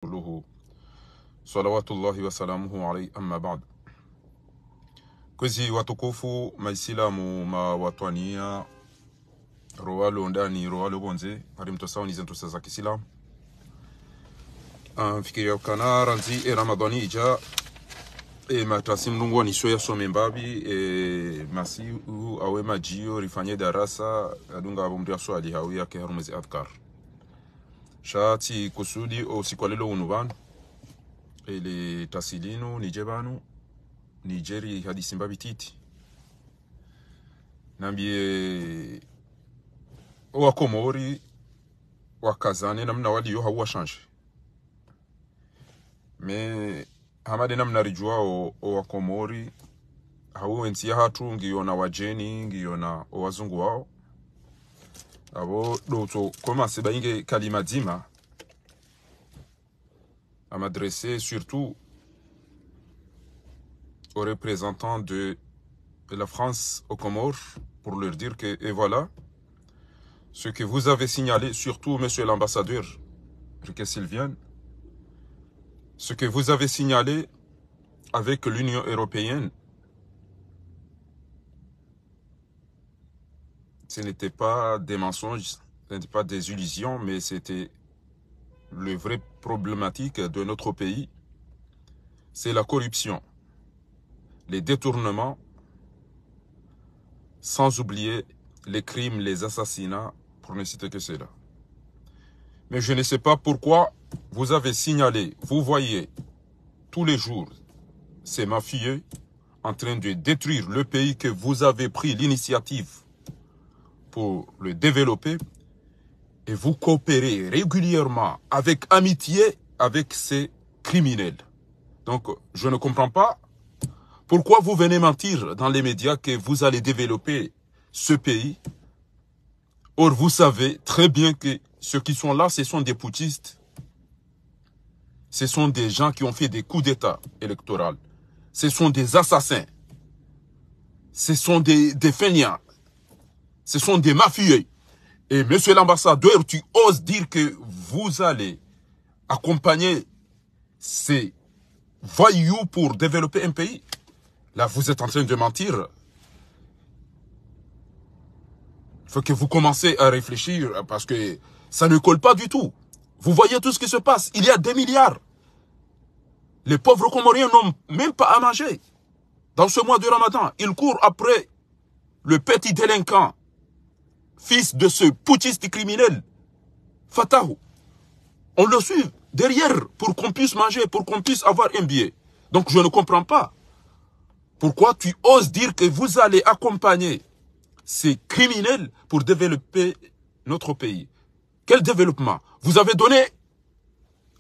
له صلوات الله وسلامه عليه أما بعد. Kwezi watukufu maisilamu mawatwania roalo ndani roalo bonze pari mtosaoni zentusa za kisilamu fikiria kana ranzi ramadani ija matasi mlungu ni soya some mbabi masi awe majio rifanye darasa adunga abumria swali hawi yake harumezi adkar shati kusudi o sikwalelo unubanu ele tasilinu nijebanu Nigeri hadisi mbabi titi nambie wakomori wakazane namna waliyo hawa change me hamade namna rijua o wakomori hawa entia hatu ngiyona wajeni ngiyona o wazungu wao abo doto koma seba inge kalima dima à m'adresser surtout aux représentants de la France aux Comores pour leur dire que, et voilà, ce que vous avez signalé, surtout monsieur l'ambassadeur Riquet Sylviane, ce que vous avez signalé avec l'Union européenne, ce n'était pas des mensonges, ce n'était pas des illusions, mais c'était le vrai problématique de notre pays, c'est la corruption, les détournements, sans oublier les crimes, les assassinats, pour ne citer que cela. Mais je ne sais pas pourquoi vous avez signalé, vous voyez tous les jours ces mafieux en train de détruire le pays que vous avez pris l'initiative pour le développer et vous coopérez régulièrement avec amitié avec ces criminels. Donc, je ne comprends pas pourquoi vous venez mentir dans les médias que vous allez développer ce pays. Or, vous savez très bien que ceux qui sont là, ce sont des putschistes. Ce sont des gens qui ont fait des coups d'État électoraux. Ce sont des assassins. Ce sont des fainéants. Ce sont des mafieux. Et monsieur l'ambassadeur, tu oses dire que vous allez accompagner ces voyous pour développer un pays? Là, vous êtes en train de mentir. Il faut que vous commencez à réfléchir parce que ça ne colle pas du tout. Vous voyez tout ce qui se passe. Il y a 2 milliards. Les pauvres Comoriens n'ont même pas à manger. Dans ce mois de Ramadan, ils courent après le petit délinquant, fils de ce putschiste criminel, Fatahu. On le suit derrière pour qu'on puisse manger, pour qu'on puisse avoir un billet. Donc je ne comprends pas. Pourquoi tu oses dire que vous allez accompagner ces criminels pour développer notre pays? Quel développement? Vous avez donné,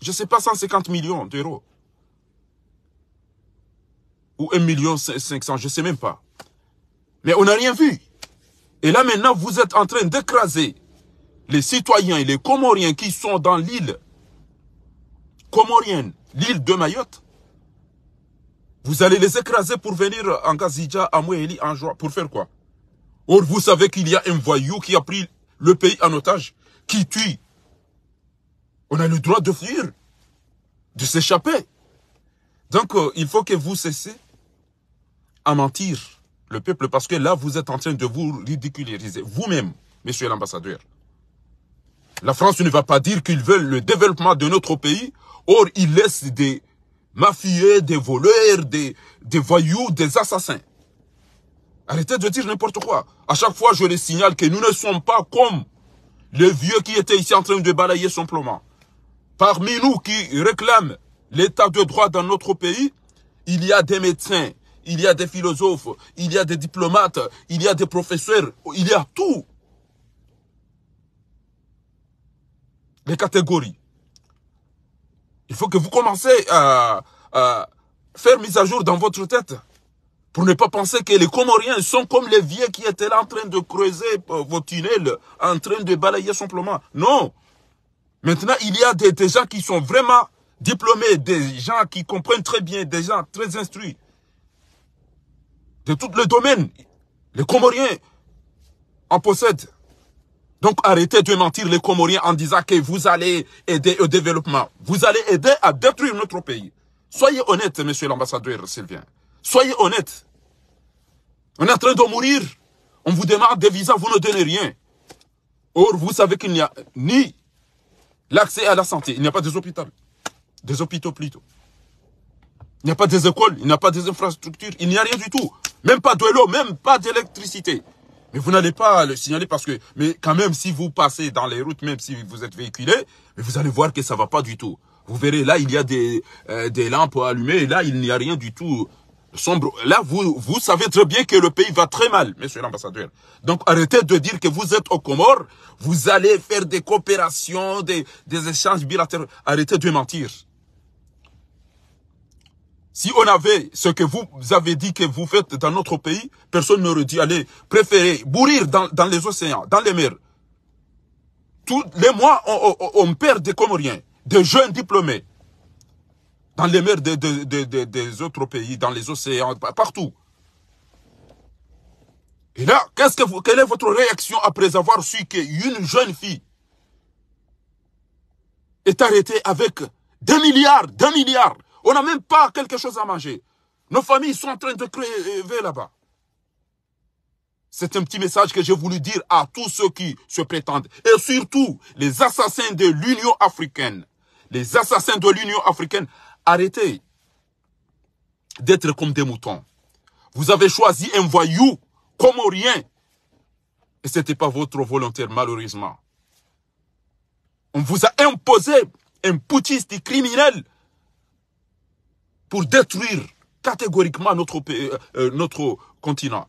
je ne sais pas, 150 millions d'euros. Ou 1,5 million, je ne sais même pas. Mais on n'a rien vu. Et là maintenant, vous êtes en train d'écraser les citoyens et les Comoriens qui sont dans l'île comorienne, l'île de Mayotte. Vous allez les écraser pour venir en Gazidja, à Mouéli, en joie. Pour faire quoi? Or, vous savez qu'il y a un voyou qui a pris le pays en otage, qui tue. On a le droit de fuir, de s'échapper. Donc, il faut que vous cessez à mentir le peuple, parce que là, vous êtes en train de vous ridiculiser. Vous-même, monsieur l'ambassadeur. La France ne va pas dire qu'ils veulent le développement de notre pays. Or, ils laissent des mafieux, des voleurs, des voyous, des assassins. Arrêtez de dire n'importe quoi. À chaque fois, je les signale que nous ne sommes pas comme les vieux qui étaient ici en train de balayer simplement. Parmi nous qui réclament l'état de droit dans notre pays, il y a des médecins, il y a des philosophes, il y a des diplomates, il y a des professeurs, il y a tout. Les catégories. Il faut que vous commencez à faire mise à jour dans votre tête pour ne pas penser que les Comoriens sont comme les vieux qui étaient là en train de creuser vos tunnels, en train de balayer simplement. Non. Maintenant, il y a des gens qui sont vraiment diplômés, des gens qui comprennent très bien, des gens très instruits. De tous les domaines, les Comoriens en possèdent. Donc arrêtez de mentir les Comoriens en disant que vous allez aider au développement. Vous allez aider à détruire notre pays. Soyez honnête, monsieur l'ambassadeur Sylvain. Soyez honnête. On est en train de mourir. On vous demande des visas, vous ne donnez rien. Or, vous savez qu'il n'y a ni l'accès à la santé, il n'y a pas des hôpitaux. Des hôpitaux plutôt. Il n'y a pas des écoles, il n'y a pas des infrastructures, il n'y a rien du tout. Même pas de l'eau, même pas d'électricité. Mais vous n'allez pas le signaler parce que, mais quand même, si vous passez dans les routes, même si vous êtes véhiculé, vous allez voir que ça va pas du tout. Vous verrez, là, il y a des lampes allumées, et là, il n'y a rien du tout sombre. Là, vous savez très bien que le pays va très mal, monsieur l'ambassadeur. Donc, arrêtez de dire que vous êtes aux Comores, vous allez faire des coopérations, des échanges bilatéraux. Arrêtez de mentir. Si on avait ce que vous avez dit que vous faites dans notre pays, personne n'aurait dit, allez, préférez mourir dans les océans, dans les mers. Tous les mois, on perd des Comoriens, des jeunes diplômés, dans les mers des autres pays, dans les océans, partout. Et là, quelle est votre réaction après avoir su qu'une jeune fille est arrêtée avec 2 milliards, 2 milliards. On n'a même pas quelque chose à manger. Nos familles sont en train de crever là-bas. C'est un petit message que j'ai voulu dire à tous ceux qui se prétendent. Et surtout, les assassins de l'Union africaine. Les assassins de l'Union africaine, arrêtez d'être comme des moutons. Vous avez choisi un voyou comorien. Et ce n'était pas votre volonté, malheureusement. On vous a imposé un putschiste criminel pour détruire catégoriquement notre pays, notre continent.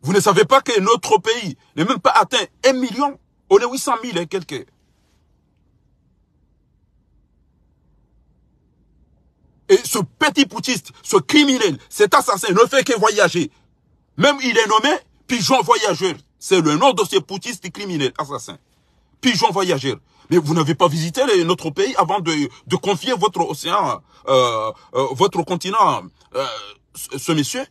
Vous ne savez pas que notre pays n'est même pas atteint 1 million. On est 800 000 et quelques. Et ce petit putschiste, ce criminel, cet assassin ne fait que voyager. Même il est nommé pigeon voyageur. C'est le nom de ce putschiste criminel, assassin. Pigeon voyageur. Mais vous n'avez pas visité notre pays avant de confier votre océan, votre continent, ce monsieur.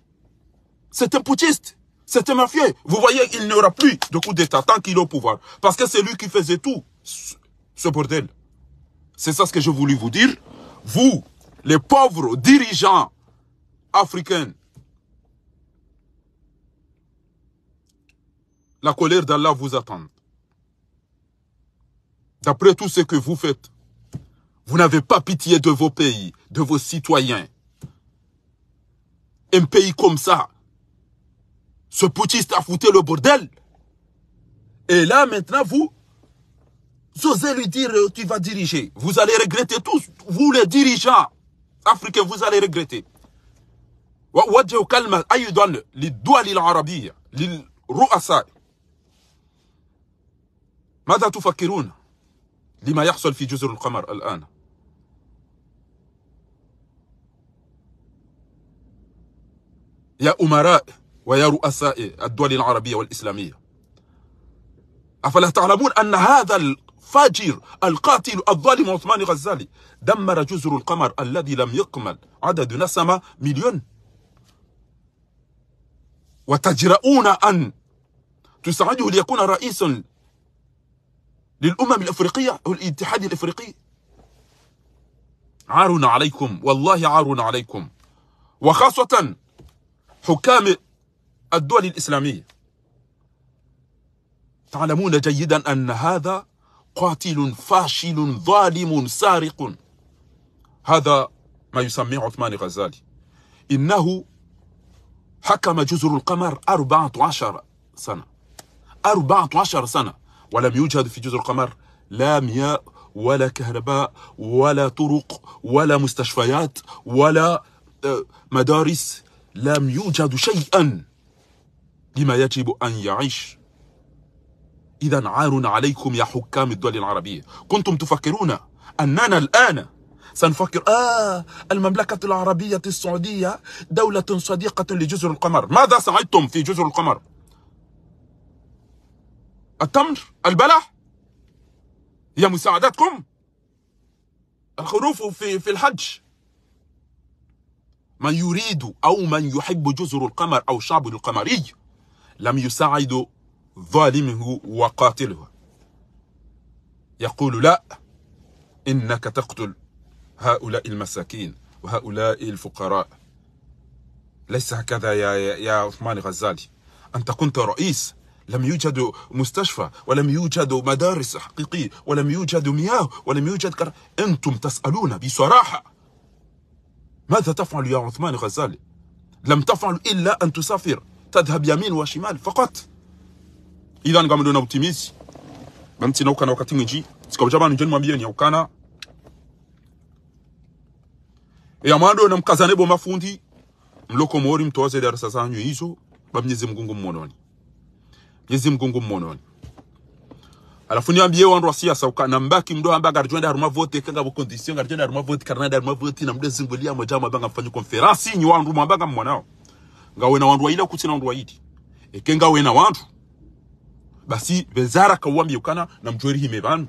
C'est un putschiste. C'est un mafieux. Vous voyez, il n'y aura plus de coup d'État tant qu'il est au pouvoir. Parce que c'est lui qui faisait tout, ce bordel. C'est ça ce que j'ai voulu vous dire. Vous, les pauvres dirigeants africains, la colère d'Allah vous attend. D'après tout ce que vous faites, vous n'avez pas pitié de vos pays, de vos citoyens. Un pays comme ça, ce putschiste a foutu le bordel. Et là, maintenant, vous osez lui dire, tu vas diriger. Vous allez regretter tous. Vous, les dirigeants africains, vous allez regretter. وجهوا كلمة أيضا للدول العربية للرؤساء. ماذا تفكرون لما يحصل في جزر القمر الآن؟ يا أمراء ويا رؤساء الدول العربية والإسلامية، أفلا تعلمون أن هذا الفاجر القاتل الظالم عثمان غزالي دمر جزر القمر الذي لم يكمل عدد نسمة 1,000,000، وتجرؤون أن تساعده ليكون رئيسا للأمم الأفريقية والاتحاد الأفريقي؟ عار عليكم، والله عار عليكم، وخاصة حكام الدول الإسلامية. تعلمون جيدا أن هذا قاتل فاشل ظالم سارق. هذا ما يسميه عثمان غزالي. إنه حكم جزر القمر 14 سنة. 14 سنة ولم يوجد في جزر القمر لا مياه ولا كهرباء ولا طرق ولا مستشفيات ولا مدارس. لم يوجد شيئا لما يجب أن يعيش. إذا عار عليكم يا حكام الدول العربية. كنتم تفكرون أننا الآن سنفكر المملكة العربية السعودية دولة صديقة لجزر القمر. ماذا سعدتم في جزر القمر؟ التمر، البلح، هي مساعدتكم، الخروف في الحج. من يريد أو من يحب جزر القمر أو شعب القمري لم يساعد ظالمه وقاتله. يقول لا، إنك تقتل هؤلاء المساكين وهؤلاء الفقراء. ليس هكذا يا عثمان غزالي. أنت كنت رئيس، لم يوجد مستشفى ولم يوجد مدارس حقيقية ولم يوجد مياه ولم يوجد أنتم تسألون بصراحة ماذا تفعل يا عثمان غزالي؟ لم تفعل إلا أن تسافر تذهب يمين وشمال فقط. إذا نقام optimisi bamti na ukana wakati mwingi sikabujaba njeni mwambie ni ukana ya mando na mkazane bo mafundi mloko mori mtoze darasa zanyu hizo bamnyeze mgungu mmononi. Nyezi mgungu mmononi. Alafu niambie wandu wa siasa ukana mbaki mdo amba garjwenda haruma vote kanga bo condition garjwenda haruma vote Canada haruma vote na mdo zimbulia mojama banga mfanyu konferansi nyi wandu mwambanga mmonao. Ngawe na wandu wa ila kutina wandu wa idi. Ekenga we na wandu basi bezara kawambi ukana na mjweri himebanu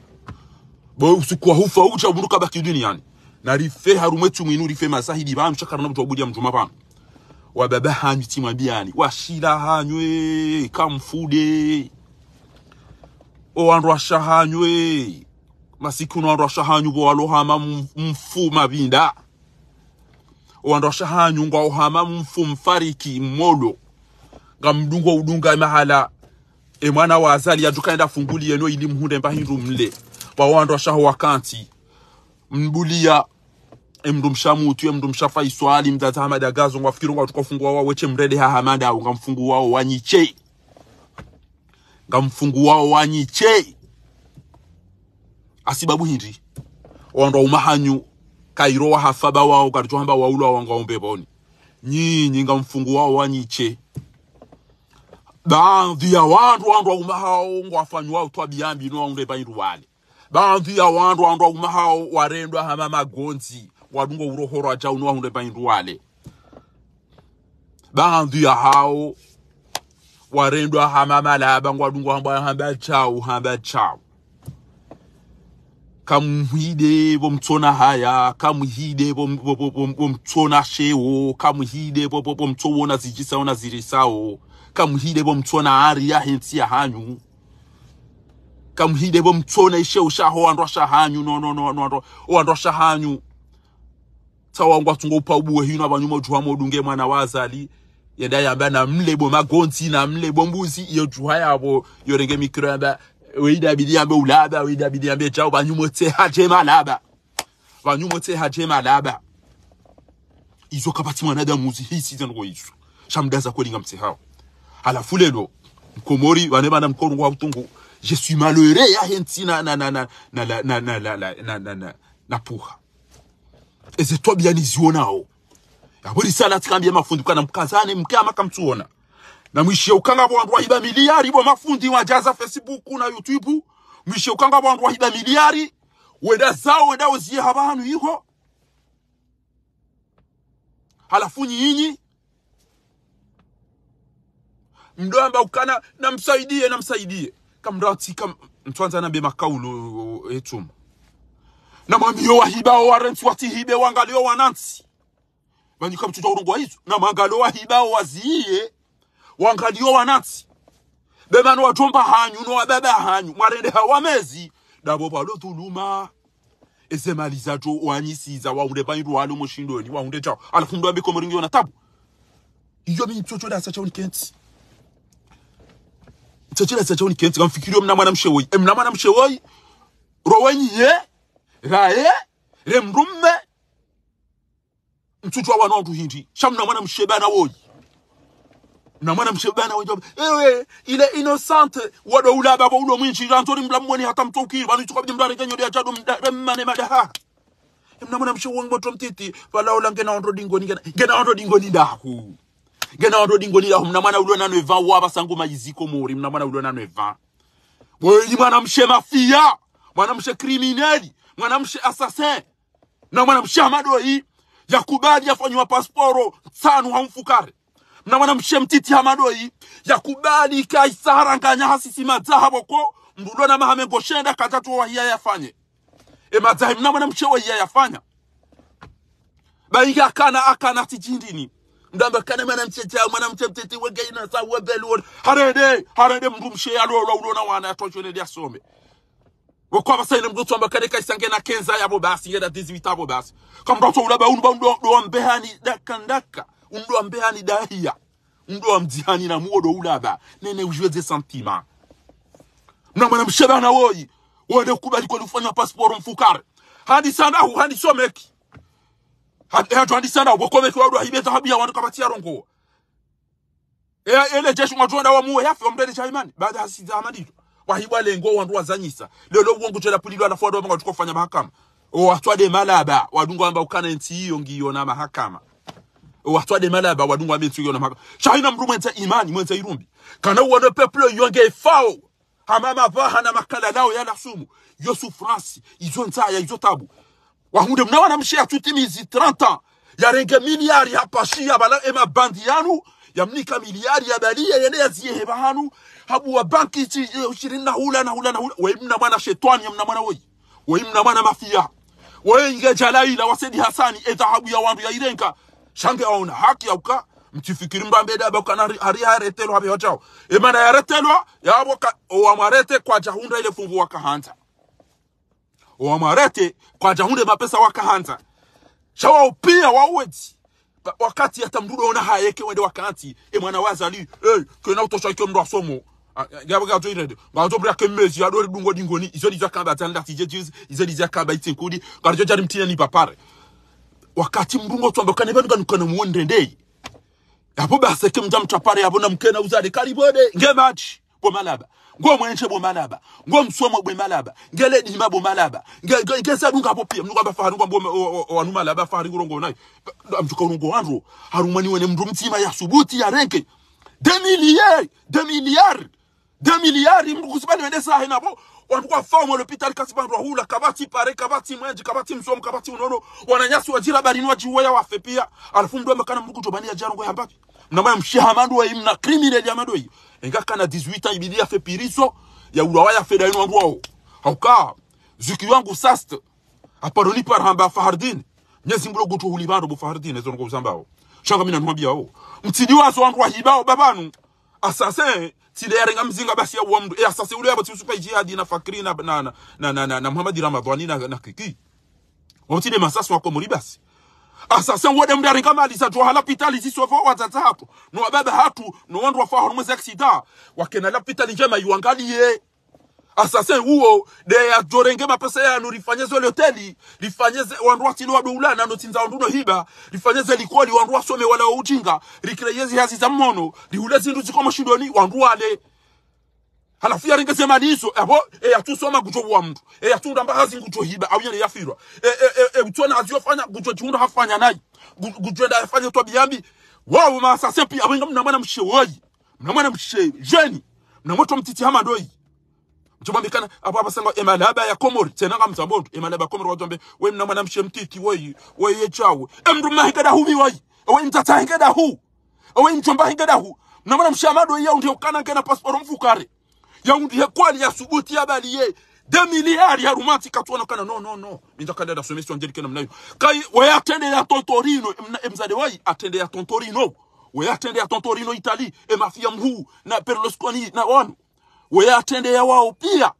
bo usikuwa hufa ucha buruka baki duniani na rife harumwetu mwinu rife masahidi banu chakara na mtuwabudia mjuma banu wa baba hanyu timwabiani wa shila hanywe kamfude o wanrwasha hanywe masiku wanrwasha hanyu bo alohama mfuma binda o wanrwasha hanyu ngwa ohama mfumfariki molo ngamdungo udunga mahala mwana wa azali yajukaenda funguli yeno ili mhunde mbahindu mle wawando shaho wakanti mbulia mdumshamutu mdumshafa iswali mdata hamada gazo ngafikiru nga tukafungua wao weche mrede hamada ngamfungu wao wanyiche asibabu hindi wando umahanyu kairo wa hafaba wao karjohamba waulu wa ngaombe boni nyinyi ngamfungu wao wanyiche. Baadhi ya wandu umahao ngwafanywa utwabiambi no unde bayiru wale. Baadhi ya wandu umahao warendwa hama magonzi wadungo urohoro aja no unde bayiru wale. Baadhi ya hao warendwa hama malaba ngwadungo hamba chao. Kamuhide bomtona haya, kamuhide bomtona shewo, kamuhide bomtona zijisa ona zirisao. Kamuhide bomtona ari ya henti ya hanyu. Kamuhide bomtona ishe ushaho androsha hanyu no androsha hanyu. Tawa ngwatungo upabuwe hino abanyuma ujuha modunge mwana wazali. Yenda yamba na mlebo magonti na mlebo mbuzi iyo juha yabo yorenge mikro yamba weida bidi yambe ulaba weida bidi yambe chao banyumote haje malaba. Izo kapati mwanada muzi hii sizango isu. Shamdaza kolinga mtehao. Alafu lelo mkomori waneba na mkono kwa utungu je suis malheureux ya henti na puha eze to bien izionao yaburi sala tikambia mafundi kana mkazane mkama kamtuona na mwishe ukanga bwandu wa hiba miliari bo mafundi wajaza Facebook na YouTube mwishe ukanga bwandu wa hiba miliari wenda zao wenda ozie habanu hiho. Halafu nyinyi mdoamba ukana namsaidie kamrati mtwanza nambe makaulo etum na mamio wa hibao warensi watihibe wangalio wanansi banyika mtuja urungwa hizo na mangalo wa hibao waziye wangalio wanansi bemano wajomba hanyu no wababa hanyu mwarende hawamezi dabo palo tuluma esemaliza jo wanyisiza waunde banyiru walo moshindoni waunde chao alafu ndo ambe komoringi na tabu iyo mitocho da sacha unikenti tachira sacha unikenti kamfikirio mnamwana mshewoi rowenyi ye rae remrumme mtutu wa wanondu hindi shamna mwana mshebana woi na mwana mshebana woi ewe ile innocente wado ulaba ulo mwinchi rantori mlamwoni hata mtoki banu tukabidi mdare kenyo dia chado mane madaha mna mwana mshewoi mboto mtiti wala ulangena ondo dingo ni ndaku gena ondo dingo ni mna mwana ulo nano eva waba sangu majiziko mori mna mwana ulo nano eva woi mwana mshe mafia mwana mshe criminali mwana mshe assassin na mwana mshe amadoi yakubali yafanywa pasiporo tanu hamfukare na mwana mshe mtiti amadoi yakubali kaisara nganya hasisi madhahabo ko mbulo na mahamengo shenda katatu wa hiya yafanye madhahim na mwana mshe wa hiya yafanya bainga akana tijindini ndamba kana mwana mtete wegaina sa webelu harede mrumshe yalo ulona wana atochone dia some wokwa basayine mgutu amba kane kaisange na kenza yabo basi ngeda 18 abo basi kamrato ulaba unba ndo mbehani dakandaka ndo mbehani dahia ndo mdihani na muodo ulaba nene ujweze sentima na mwana msheba na woi wode kubali kwa kufanya passport mfukare hadi sana hadi someki hadi sana bokomeki wadu hibeta habia wandu kabatia rongo ele jeshu ngajonda wa muwe yafi omdede chaimani baada hasiza amadito wahibwa lengo wandu wazanyisa lelo uongo chela pulilo alafuado wanga tukofanya mahakama watwade malaba wadungu amba ukana nti hiyo ngiyo na mahakama watwade malaba wadungu amba nti hiyo na mahakama shahina mrumu enta imani mwenza irumbi kana uwane peplo yonge fao hamama vaha na makala lao ya sumu yo souffrance izo ntaya izo tabu wahunde mnawana mshia tutimizi 30 ans ya renge miliari hapa shia bala ema bandi yanu ya mnika miliari ya balia yene ya ziye bahanu habu wa banki ushirini na hula we mna mwana shetwani ya mna mwana woi we mna mwana mafia we inge jalaila wasedi hasani eza habu ya wandu ya irenka shange auna haki ya uka mtifikiri mbambeda abakana hari haretelo habi hochao emana ya retelo ya aboka owamarete kwa jahunda ile fungu wakahanta owamarete kwa jahunde mapesa wakahanta shawa upia wawezi wakati hata mdudo ona hayeke wende wakati mwana wazali kena utosha iko mdo asomo gabaga to irede ngazo bra kemezi adori dungo dingoni izo dizakamba tanda tijejiz izo dizakamba itinkudi garjo jari mtina ni papare wakati mdungo twambakane bantu kana muonde ndei hapo basi kimja mtapare yabona mkena uzade karibode ngemachi bo malaba ngo mwenche bo malaba ngo msomo bo malaba ngele dima bo malaba ngesa dunga bo pia mnuka bafaru ngo wanu malaba faru ngorongo nayi amtuka ngorongo andro harumani wene mndu mtima ya subuti ya renke 2 milliards mndu kusibali wende sahe nabo wantu kwa famu l'hôpital kasibandwa hula kabati pare kabati mwenji kabati msomo kabati unono wananyasi wajira bari nwa jiwaya wafe pia alafu mndu amekana mndu kutobania jarongo ya mbapi mnamaya mshihamando wa imna criminal ya mando yi engaka na 18 ans ibidia fe piriso ya ulawaya fe dainu wandu wao hauka zuki wangu sast aparoni par hamba fahardin nyezi mblo gutu hulibando bu fahardin ezo ngo zambao shanga mina nwambia wao mtidi wazo wandu wa hibao babanu assassin tile yarenga mzinga basi ya uamdu assassin ule yabo tsupa jihad na fakri na Muhammad Ramadhani na kiki wamtide masasi wako muri basi assassin wode mdari kama alisa to hospital zisofo watata hapo no baba hatu no wandu wafa hormones accident wakena hospital njema yuangalie assassin huo de ya jorenge mapesa ya no rifanyeze hoteli rifanyeze wandu watilo wa doulana no tinza wandu no hiba rifanyeze likoli wandu wasome wala ujinga rikreyezi hazi za mmono rihulezi ndu ziko mashindoni wandu wale halafu ya ringa sema liso ya tu soma gujo wa mtu ya tu ndamba hazi ngujo hiba au yale yafirwa utona aziyofanya gujo chunda hafanya nayi gujo nda yafanya to biyambi wao ma assassin pia abenga mnamana mshewoyi mnamana mshejeni mnamoto mtiti hama ndoi mchomambikana apa sanga emalaba ya komori tena ngamtambondo emalaba komori wadombe we mnamana mshemtiti we yechawe emndu mahingada hubi we mtata hingada hu we mchomba hingada hu mnamana mshamado ya ndio kana ngena passport mfukare ya undi kwali ya subuti ya baliye 2 milliards ya rumati katwana kana no mintakanda da somesio angelike namnayo kai we atende ya Tontorino emzade wai atende ya Tontorino we atende ya Tontorino Italy mafia mhu na Berlusconi na wanu we atende ya wao pia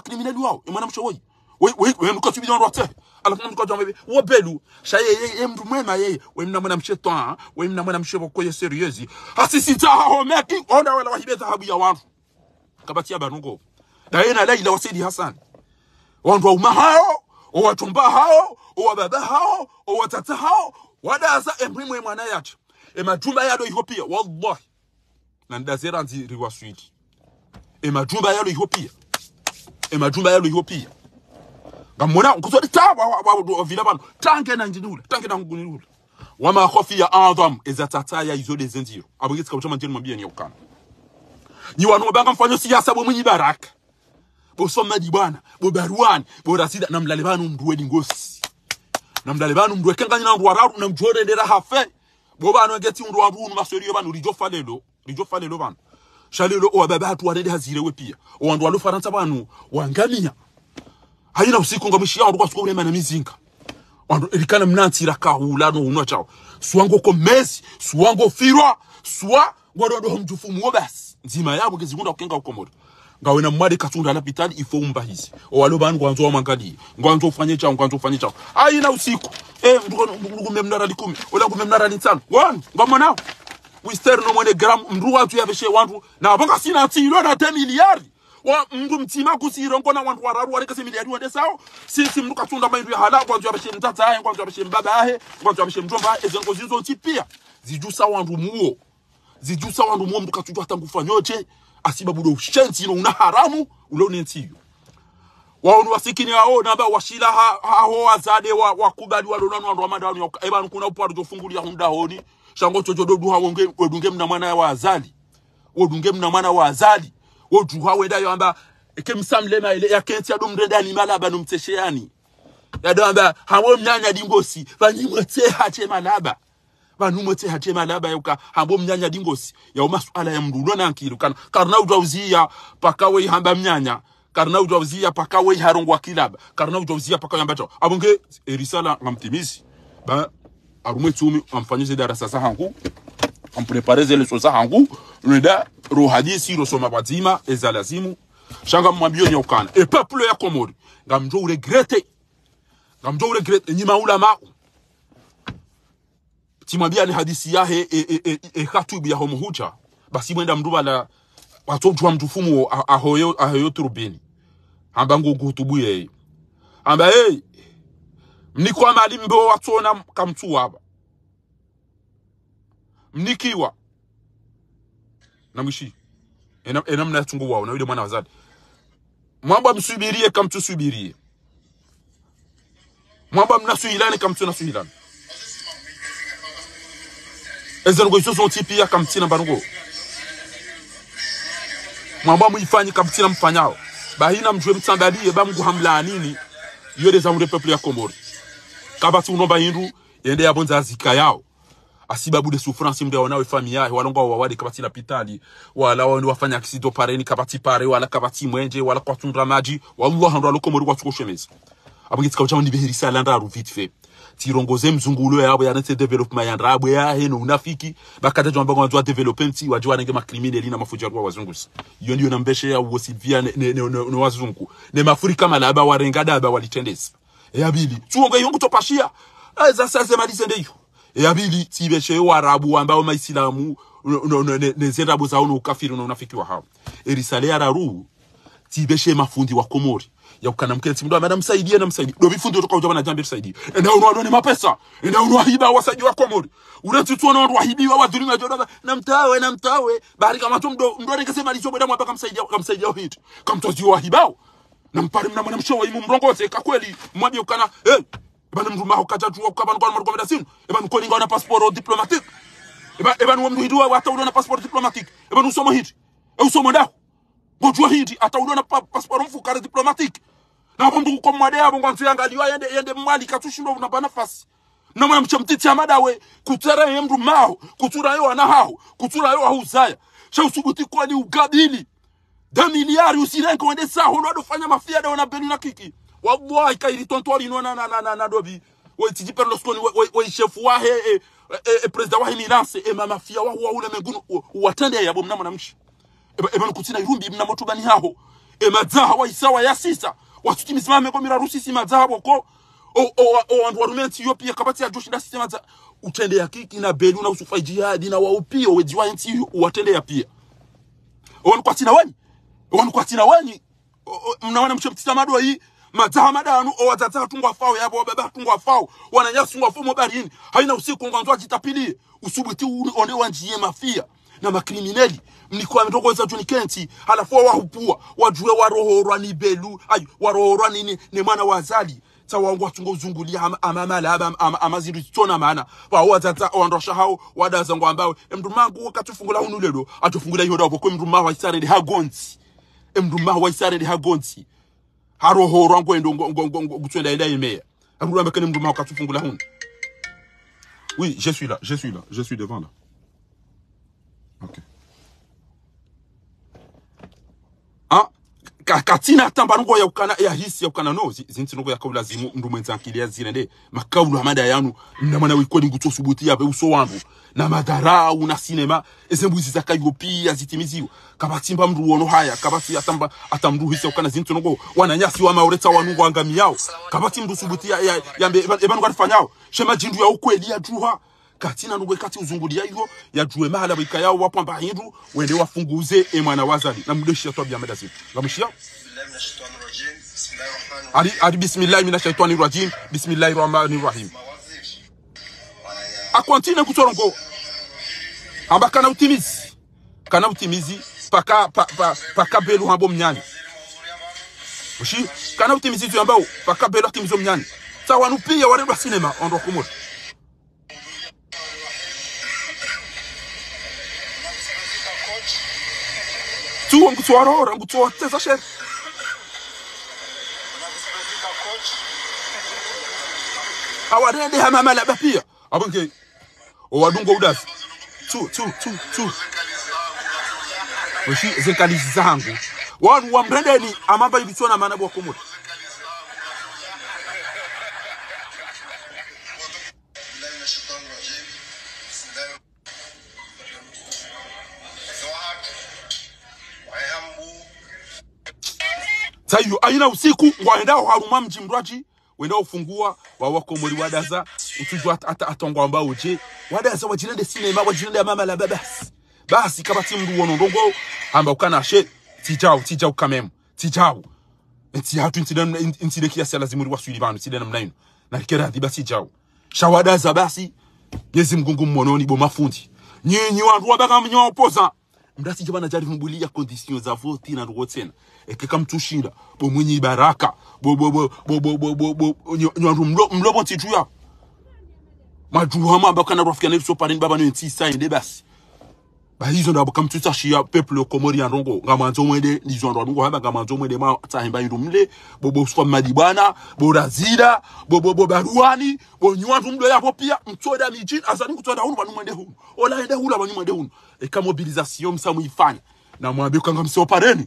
criminal wao mwana mshowoi we mkatubi ndo rote alafu mko jambe wo belu shaye mndu mwema yeye we mnamwana mshetan we mnamwana mshebo koye serieusi asisita ho meki onda wala wahibeta habu ya wantu kabati ya barungo daena Laila Wasedi Hassan wandu wa umahao o watumba hao o wababa hao o watata hao wadaza emrimwe mwana yacho majumba yado ihopia wallahi na ndazera nzi riwa switi majumba yado ihopia ngamona kusodi taba wa vila bano tange na njidula tange na ngunilula wama khofia adham ezatataya izode zenziro abugitska kuchama njeni mwambia ni ukana ni wanu banga mfanyo siasa bo mwenyi baraka bo somadi bwana bo baruani bo rasida na mlalebanu mduwe ngosi na mlalebanu mduwe kenganya na ndwararu na mjore ndera hafe bo bano ngeti ndwaru masoriyo banu rijo falelo banu shalelo o baba hatu warede hazirewe pia o wandu walu faransa banu wangamia hayina usiku ngamishia wandu kwa sukule mana mizinga Rikana mnantira kahula no uno chao. Suango komesi, suango firwa, swa wadondo mjufumu basi. Nzima yabo gezigunda ukenga ukomodo. Ngawena mwade katunda na pitali ifo umbahizi. O waloba ngwanzo wa mangali. Ngwanzo ufanye chao. Aina usiku. Mdugo memnara likumi. Ola memnara litano. Ngomana. Wister no mwene gram mruwa tu yabeshe wandu. Na abanga sina tilo na 10 miliari. Wa mndu mtima kusiro ngona wandu wararu wale kasi miliari wande sao. Sisi mndu katunda maindu ya hala. Ngwanzo yabeshe mtata ahe. Ngwanzo yabeshe mbaba ahe. Ngwanzo yabeshe mjomba ahe. Ezengo zizo ntipia. Zijusa wandu muo. Mndu katunda hatangufanyoche. Asiba budo ushenzi no una haramu ulone ntiyo waonu wasikini hao namba washila hao azade wakubali walona ndo amadani eba kuna uparo jofungulia hunda honi shango chojo do hawonge odunge mna mwana wa azali odunge mna mwana wa azali odu hawenda yo amba ekemsamlema ile yakenti ado mrenda ni malaba no mtesheani yadamba hawo mnyanya dingosi banyimwe hache malaba banumwete hache malaba yoka hambo mnyanya dingosi ya umasuala ya mndu nona nkiru karna ujawzia pakawe hamba mnyanya karna ujawzia pakawe harongwa kilaba karna ujawzia pakawe ambacho abonge erisala ngamtimizi ba arumwetumi amfanyize darasa za hangu amprepareze leso za hangu nenda rohadisi rosoma bazima ezalazimu shanga mwambio nyokana e peuple ya Komori ngamjo regrete nyima ulama timwambia ni hadisi yahe khatubu ya homuhucha basi mwenda mruba la watoto wa mtufumu ahoyo turubeni amba ngutubu ye amba mniko amali mbo watona kamtu waba mnikiwa na mwishi enamna tungu wao na yule mwana wazadi mwamba msubirie kamtu subirie mwamba mnasuhilani kamtu nasuhilani ezengo isoso tipia kamtina barugo mwamba muifanyi kamtina mfanyao bahina mjwe mtsambalie ba mgu hamla nini yode za mure peuple ya Komori kabati unomba hindu yende yabonza zika yao asibabu de souffrance mde wanawe familia walonga wawadi kabati la pitali wala wao wafanya accident pareni kabati pare wala kabati mwenje wala kwa tundra maji wallahi ndo Komori kwa tukoshemezi abangitska uchamu ndibehirisa landa ru vite fait tirongoze mzungulo yabo ya nete development ya ndabwe ya heno unafiki bakata jomba ngwa development wajua nenge makriminali na mafuja kwa wazungusi iyo ndio nambeshe ya uosivia ne wazungu ne mafurika malaba warengada aba walitendesa yabili tuonga yongo topashia za sasa malize ndio yabili tibeshe warabu ambao maislamu ne zerabu za ono ukafiri na unafiki wa hao erisale ya raru tibeshe mafundi wa Komori ya ukana mketi mdo amada msaidie na msaidie do bifundi utoka ujaba na jambi msaidie enda unwa ni mapesa enda unwa hiba wasaji wa Komori unatutua na watu hibiwa wadhulima ya jodoba na mtawe bari kama tu mdo nikasema alichoboda mwapa kamsaidia hit kamtozi wa hibao na mpari mna mwana mshawa imu mrongoze kakweli mwabi ukana ebana mruma hukata tuwa ukabanu kwa mwarugomeda sinu ebana mkoni nga na passport diplomatique ebana wamduhidua wata udona passport diplomatique ebana usomo hiti usomo ndahu ngojua hiti ata udona passport mfukare diplomatique na mndu kwa mwade yabo ngwantu yangaliwa yende mwali katushindo unapa nafasi na mwana mchamtiti amadawe kutera yemdu mao kutura yo anahao kutura yo ahuzaya sha usubuti kwa ni ugabili 2 miliari usirenko wende saho ndo fanya mafia da wana beni na kiki wallahi kairi tontori no na dobi we tiji per lo skoni we chef wa he president wa Emirance mama mafia wa ule mengunu watende yabo mna mwanamshi eba nukutina irumbi mna motubani haho madzaha wa isawa ya sisa watuti misimame kwa mirarusi si madzaha boko wandu warumenti Ethiopia kabati ya joshi da sistema za utende ya kiki na belu na usufa jihadi na waupio wejiwa nti watende ya pia wanukwatina wani mnawana mchemtisa madwa hii madzaha madanu watata tungwa fao yabo baba tungwa fao wananyasungwa fomo barini haina usiku ngwanzo jitapilie usubuti onde wanjie mafia na makriminali mlikuwa mtoko za John Kenti halafu wahupua wajue warohorwa ni belu ayu warohorwa ni mwana wazali tawangu watungo uzungulia amama laba amaziru tona maana wa watata ondosha hao wadaza ngwambawe mndumangu wakatufungula hunulelo atufungula hiyo dawo kwa mnduma wa isare de hagonzi mnduma wa isare de hagonzi harohorwa ngwendo gutwenda ila yemeya arura mbekene mnduma wakatufungula hun. Oui, je suis là, je suis devant là. OK. katina tambarugo ya ukana ya hisi ya ukana no zinti nugo ya kaula zimu mdu mwenza akilia zirende makaulu hamada yanu na mwana wikodi nguto subuti ya uso wangu na madarau na sinema ezembuzi za kayopi ya zitimiziwa kabatimba mdu wono haya kabati atamdu hisi ya ukana zinti nugo wananyasi wa maureta wanungu angami yao kabati mdu subuti ya ebanu garifanyao shema jindu ya ukweli ya juha katina nugwe kati uzungulia hiyo ya juwe mahala wika yao wapamba hindu wende wafunguze mwana wazali na mdeshi ya tuabia medasi ngamshia Ali bismillah mina shaitani rajim bismillahirrahmanirrahim akwantine kutorongo amba kana utimizi paka belu hambo mnyani ushi kana utimizi tu ambao paka belu atimizo mnyani sawa nupia waremba sinema ondo kumoto tu ngutuarora ngutuoteza sher awarende hama malaba pia abonke owadungo udasi tu oshi zekalizi zangu wanu wa mrendeni amamba ibitona manabo wa komoto Sayo aina usiku waendao haruma mjimraji wendao ufungua wawakomori wadaza utujua atongwa ambao je wadaza wajinende sinema wajinende mama la babas basi kabati mdu wono ndongo amba ukana she tijao kamem tijao enti hatu intide kia sala zimuri wasuli banu tide namna ino na kera di basi tijao shawadaza basi yezi mgungu mmononi bo mafundi nyinyi wantu wabaka mnyo opoza mdasi jabana jari mbulia conditions za vote na rotena ekeka mtushinda bo mwenye baraka bo mlobo tituya majuhama bakana rafika neso parin baba no ntisa inde basi ba hizo ndo bakamtutashia peuple komori ya rongo ngamanzo mwende nizo ndo rongo haba ngamanzo mwende ma tahimba yirumle bo swa madibana bo razida bo baruani bo nywantu mdo yapo pia mtoda mijini azani kutoda hunu banu mwende hunu ola ende hula banu mwende hunu eka mobilisation msamu ifanya na mwambe kanga msopareni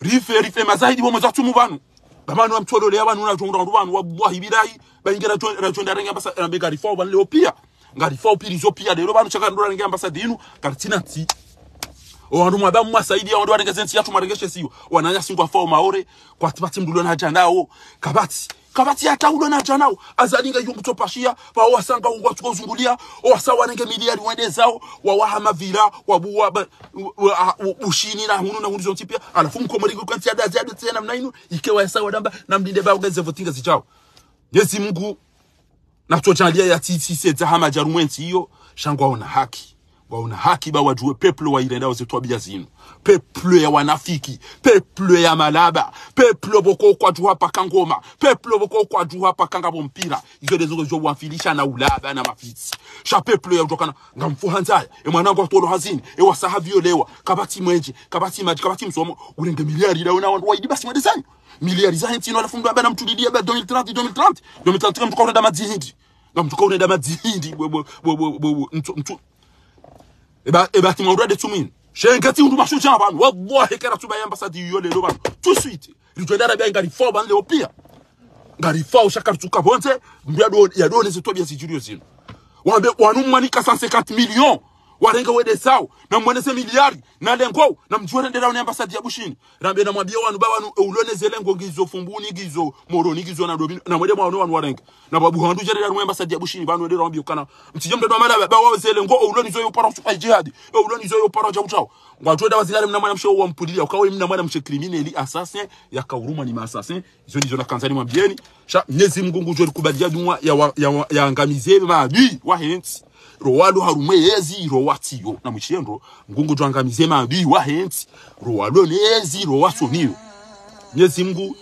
rife mazahidi bo mzatu mubanu bamanu amtolo le abantu na tongo banu wabwa hibirai bayingera rajonda renga basa ambega rifo ban le pia ngari fo pirizo pia de banu chaka ndora renga basa dinu kartina ti o andu mwa bamu masaidi ya ndo renga zenti yatu marengeshe siyo wananya singwa fo maore kwa tibati mdulo na janao kabati hata ulo na janao azalinga yungu topashia pa wasanga ungwa tukuzungulia wasawa nenge miliari wende zao wawahama vila wabuwa ushini na hunu na hunu zonti pia alafu mkomorigo kwa tiada ziadu tena mnainu ikewa yasawa damba na mlinde bao geze votinga zichao Yezi Mungu na tuojalia ya tisi za hama jarumwensi hiyo shangwa waona haki ba wajue peuple wa irendao zetwabia zinu peuple ya wanafiki peuple ya malaba peuple boko kwa juha pa kangoma peuple boko kwa juha pa kangabo mpira izo dezo jo wafilisha na ulaba na mafisi sha peuple ya utokana ngamfuhanzaya mwanangu atolo hazini wasahavyo lewa kabati mwenje kabati maji kabati msomo urenge miliari na wandu waidi basi mwedezanyo miliari za hentino alafu mdu abana mtulidia ba 2030 mtukaona da mazihindi ngamtukaona da mazihindi mtu eba ti mawrade tumin shengati undu mashuja abantu wallahi kera tuba ambassade yo lelo bantu tout de suite rijwenda rabia ngari fo ban le opia ngari fo shaka tuka bonze mbiado ya done zitobia zijurio zino wambe wanumwanika 150 millions warenga wede sawa na mwenese miliari na lengo na mjwere ndera ambassade ya bushini rambe na mwambia wanu baba ulone zelengo ngizo fumbuni ngizo moroni ngizo na domino na mwede mwa wanu warenga na babu handu jere ndera ambassade ya bushini banu ndera wambia kana mtije mdodo mala baba wao zelengo ulone zo yo para suka jihad ulone zo yo para jautao ngwatweda wazilale mna mwana msho wa mpudilia ukawe mna mwana mshe criminel assassin ya kauruma ni assassin izo na kanzani mwambieni sha Mwenyezi Mungu jori kubadia dunwa ya angamize maadui wa henti Roalo harume yezi rowatiyo na mchendo ngungu jwangamize maadui wa henti roalo nezi rowasoniyo Mwenyezi Mungu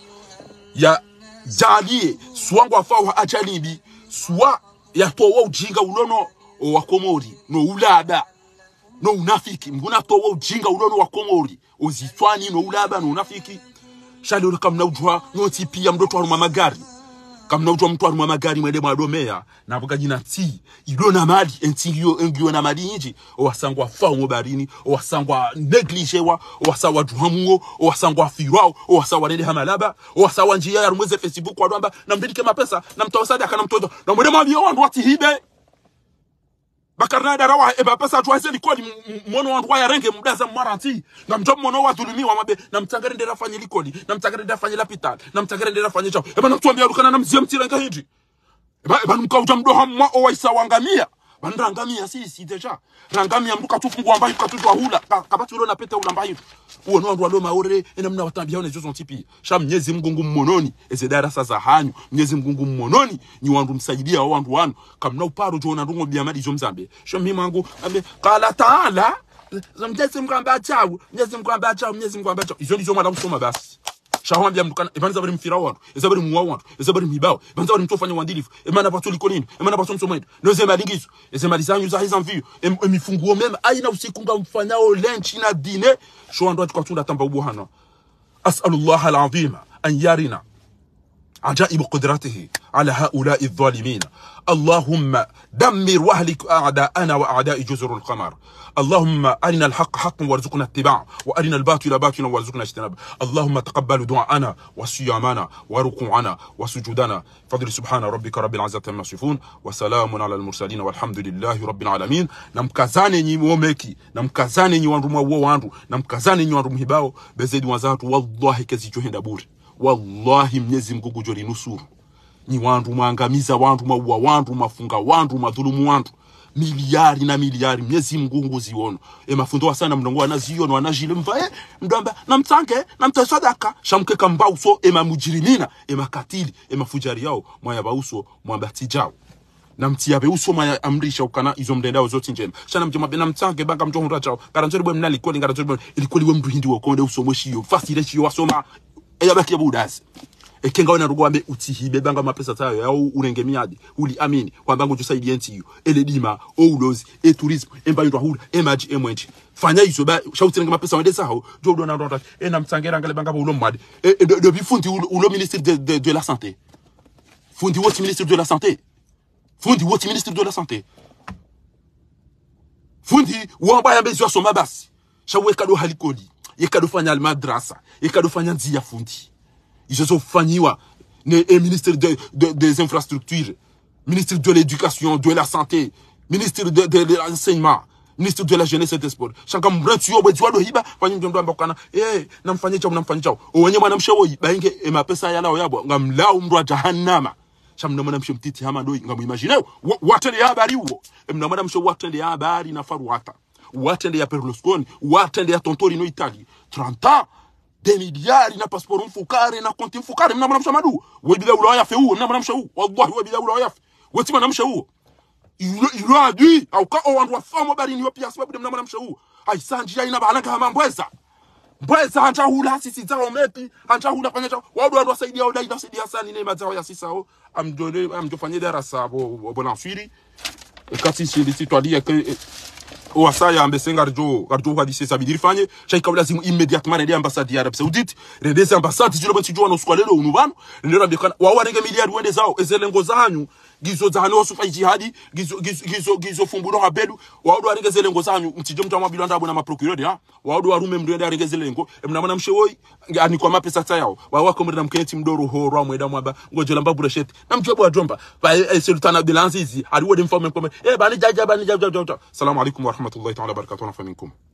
ya jalie suwangu afawa achalibi suwa ya towa ujinga ulono wa komori no ulaba no unafiki mbuna towa ujinga ulono wa komori ozitwani no ulaba no unafiki shali ulikamna ujwa no tipi ya mdoto haruma magari Kamna ujwa mtu arumwa magari mwende mwadomea. Na abuka jina ti. Ilona mali. Engio na mali inji. Owasangwa faungo barini. Owasangwa neglijewa. Owasawa duhamuo. Owasangwa firao. Owasawa nende hamalaba. Owasawa njia ya rumweze Facebook wadwamba. Na mbidike mapesa. Na mtawasadi akana mtoto. Na mwende mwabio wandu wati hibe. Bakarna darawa eba pesa tuweze likodi mwono wandu waya renge mdaza mwaranti. Na mtoto mwono wa dhulumi wa mabe. Na mtangare ndera fanyi likodi. Na mtangare ndera fanyi lapitali. Na mtangare ndera fanyi chao. Eba natuambia lukana na mzia mtirenga hindi. Eba nuka ujamdoha mwa owaisa wangamia. Bandangamia sisi deja. Rangamia mduka tufungu ambayo katujwa hula. Kabatu ulo na pete ulambayo. Uo no wandu maore. Ena mna watambia hone jozo ntipi. Sha mnyezi mgungu mmononi. Eze darasa za hanyu. Mnyezi mgungu mmononi. Ni wandu msaidia wa wandu wanu. Kamna uparu jo na rungo biyamadi zo mzambe. Sha mhimangu. Kala taala. Mnyezi mkwamba achau. Mnyezi mkwamba achau. Mnyezi mkwamba achau. Izo nizo mada usoma basi. Shahambia mdukana ebanza bari mfira wantu ezabari muwa wantu ezabari mhibao ebanza bari mtofanya wandilifu emana patuli konini emana patomso mwendo noze malingizo ezemali zanyu za hizo mvio emifunguo mema aina usiku ngamfanyao lenchi na dine sho ando tukatunda tamba ubuhana as'alullah alazima an yarina عجائب قدرته على هؤلاء الظالمين اللهم دمر واهلك أعداءنا وأعداء جزر القمر اللهم أرنا الحق حقا وارزقنا اتباعه وأرنا الباطل باطلا وارزقنا اجتنابه اللهم تقبل دعاءنا وصيامنا وركوعنا وسجودنا فضل سبحان ربك رب العزة عما يصفون وسلام على المرسلين والحمد لله رب العالمين namkazane nyi muomeki namkazane nyi wandu mwa wandu namkazane nyi wandu mhibao bezedi wazatu wallahi kazi johenda bure wallahi Mwenyezi Mungu jori nusuru ni wandu mwangamiza wandu maua wandu mafunga wandu madhulumu wandu miliari na miliari Mwenyezi Mungu ziono mafundo sana mndongo anaziono anajile mvae mdomba namta sadaka shamke kamba uso mamujirimina makatili mafujari yao mwaya bauso mwabatijao namtia beuso mwaya amrisha ukana izo mdendao zote njema shana mjoma bena mtange banga mjongo chao karanjori bwe mnali kweli ngaranjori ilikuwa liwe mndu hindi wakonde uso mweshiyo fasile chiyo wasoma eyabaki budasi ekenga wana rugwambe utihibe banga mapesa tayo yao urengemiadi uli amini kwamba ngo josaidi entiyo eledima oulozi tourism embayindwa hula emaji emwenchi fanya izo ba shautirenge mapesa wende saho jo dona ndonda na mtsangera ngale banga ulo mwadi de bifundi ulo ministre de la santé fundi woti ministre de la santé fundi woti ministre de la santé fundi wamba ya bezo soma basi shaweka do halikoli yekado fanya almadrasa yekado fanya nzia fundi izo fanyiwa ne ministre des infrastructures ministre de l'éducation de la santé ministre de l'enseignement ministre de la jeunesse et des sports shaka mbratu yo bwezi wado hiba fanya ndondo ambakana namfanyia chao owenye mwana mshawo bainge mapesa yala yabo ngamlau mndwa jahannama shamna mwana msho mtiti hama doi ngamu imagine watende ya habari huo mwana msho watende ya habari na faruata watende ya Berlusconi watende ya Tontorino Italie 30 ans des milliards na passeport mfukare na konti mfukare mwana msho madu webida ulaya fe huo mwana msho huo wallahi webida ulaya fe weti mwana msho huo il a dit au ka o wandu wa famo barini wa pia sababu mwana msho huo aisanji ya ina balanga hama mbweza hanja hula sisi zao mepi hanja hula fanya chao wadu wasaidia au daida saidia sana ni mazao ya sisa o amjofanye darasa bona swiri kati si twadia que o asaya ambesenga rjo kwa dise sabidiri fanye chaika lazima immédiatement rende ambassade ya Arabie Saoudite rende des ambassades zilo bantu jwana uskwalelo unubano rende rabikana wa renge miliari wende zao ezelengo zanyu gizo za hano sufa jihadi gizo fumbulo habedu wa ndo renge zelengo zanyu mtijo mtu amabilo ndabo na procureur ya wa ndo arume mrende renge zelengo mnamana mshewoi ani kwa mapesa tayao wa wako mrenda mkenti mdoro horo mweda mwaba ngojola mbabu reshete namjebo ajomba ba sultan Abdelaziz aliwode mfalme kwa bani jaja salamu alaykum wa rahmatullahi ta'ala barakatuh na faminkum